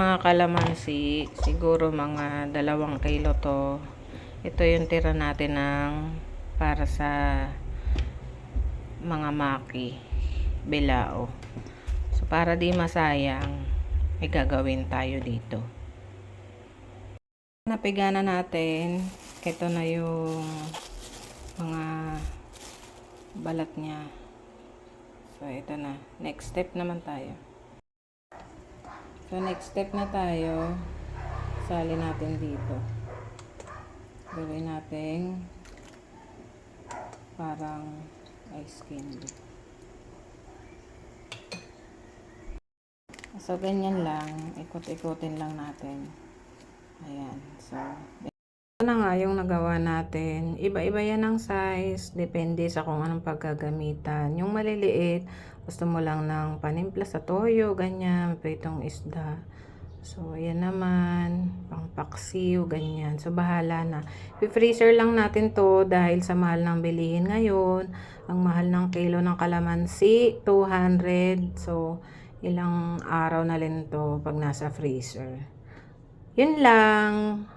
mga kalamansi, siguro mga 2 kilo to. Ito yung tira natin ng para sa mga maki, bilao. So, para di masayang, may gagawin tayo dito. Napiga na natin. Ito na yung mga balat niya. So, ito na. Next step naman tayo. So, next step na tayo. Sali natin dito. Gawin natin parang ice candy. So, ganyan lang. Ikot-ikotin lang natin. Ayan. So, ito na nga yung nagawa natin. Iba-iba yan ang size. Depende sa kung anong pagkagamitan. Yung maliliit, gusto mo lang ng panimpla sa toyo, ganyan, pritong isda. So, ayan naman, pangpaksiw, ganyan. So, bahala na. I-freezer lang natin to dahil sa mahal ng bilihin ngayon. Ang mahal ng kilo ng kalamansi, 200. So, ilang araw na rin to pag nasa freezer. Yun lang.